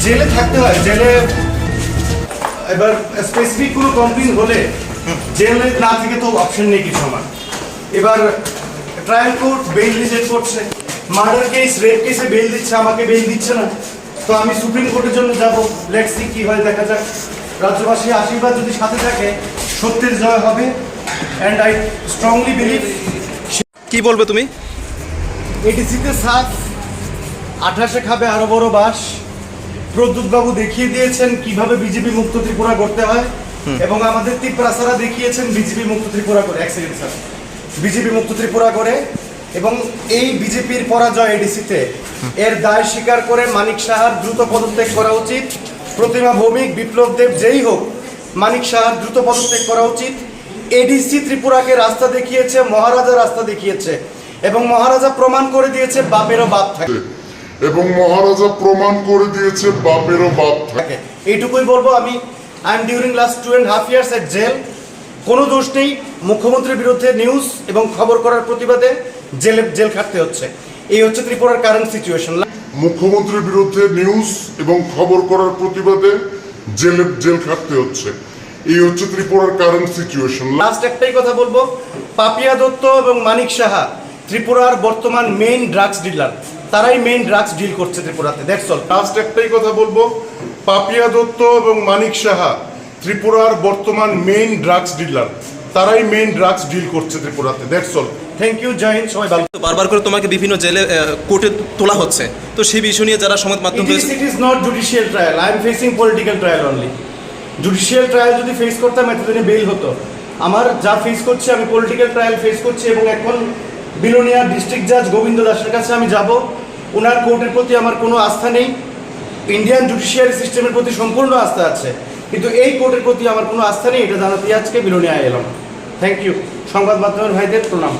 জেলে থাকতে হয়। জেলে এবার স্পেসিফিক কোনো কমপ্লেন হলে জেলে না থেকে তো অপশন নেই কিছু আমার। এবার ট্রায়াল কোর্ট বেল রিজেক্ট করছে, মার্ডার কেস রেপ কেসে বেল দিচ্ছে, আমাকে বেল দিচ্ছে না। তো আমি সুপ্রিম কোর্টের জন্য যাব, লেটস সি কি হয়, দেখা যাক। রাজ্যবাসী আশীর্বাদ যদি সাথে থাকে সত্যের জয় হবে। And I strongly believe. কি বলবে তুমি? এডিসিতে সাত, 28-এ খাবে আরো বড় বাস। প্রদ্যুৎবাবু দেখিয়ে দিয়েছেন কিভাবে বিজেপি মুক্ত ত্রিপুরা করতে হয়, এবং আমাদের তিপ্রাসারা দেখিয়েছেন বিজেপি মুক্ত ত্রিপুরা করে। এক সেকেন্ড স্যার, বিজেপি মুক্ত ত্রিপুরা করে। এবং এই বিজেপির পরাজয় এডিসিতে এর দায় স্বীকার করে মানিক সাহার দ্রুত পদত্যাগ করা উচিত। প্রতিমা ভৌমিক, বিপ্লব দেব, যেই হোক, মানিক সাহার দ্রুত পদত্যাগ করা উচিত। এডিসি ত্রিপুরাকে রাস্তা দেখিয়েছে, মহারাজা রাস্তা দেখিয়েছে, এবং মহারাজা প্রমাণ করে দিয়েছে বাপেরও বাপ থাকে। এইটুকুই বলবো আমি। I am during last 2.5 years at jail. কোনো দোষ নেই, মুখ্যমন্ত্রীর বিরুদ্ধে নিউজ এবং খবর করার প্রতিবাদে জেল খাটতে হচ্ছে। এই হচ্ছে ত্রিপুরার কারেন্ট সিচুয়েশন। মুখ্যমন্ত্রীর বিরুদ্ধে নিউজ এবং খবর করার প্রতিবাদে জেল খাটতে হচ্ছে। এই হচ্ছে ত্রিপুরার কারেন্ট সিচুয়েশন। লাস্ট একটাই কথা বলবো, পাপিয়া দত্ত এবং মানিক সাহা ত্রিপুরার বর্তমান মেইন ড্রাগস ডিলার। তারাই মেইন ড্রাগস ডিল করছে ত্রিপুরাতে। That's all. লাস্ট একটাই কথা বলবো, পাপিয়া দত্ত এবং মানিক সাহা ত্রিপুরার বর্তমান মেইন ড্রাগস ডিলার। তারাই মেইন ড্রাগস ডিল করছে ত্রিপুরাতে। That's all. থ্যাংক ইউ, জয় হিন্দ, সবাই ভালো। বারবার করে তোমাকে বিভিন্ন জেলে কোর্টে তোলা হচ্ছে, তো সেই বিষয় নিয়ে যারা সংবাদ মাধ্যম It is not judicial trial. I am facing political trial only. Judicial trial যদি ফেস করতাম এতদিনে বেল হতো। আমার যা ফেস করছি, আমি পলিটিক্যাল ট্রায়াল ফেস করছি। এবং এখন বিলোনিয়া ডিস্ট্রিক্ট জাজ গোবিন্দ দাসের কাছে আমি যাব। ওনার কোর্টের প্রতি আমার কোনো আস্থা নেই। ইন্ডিয়ান জুডিশিয়ারি সিস্টেমের প্রতি সম্পূর্ণ আস্থা আছে, কিন্তু এই কোর্টের প্রতি আমার কোনো আস্থা নেই। এটা জানাতে আজকে বিলোনিয়ায় এলাম। Thank you. সংবাদ মাধ্যমের ভাইদের প্রণাম।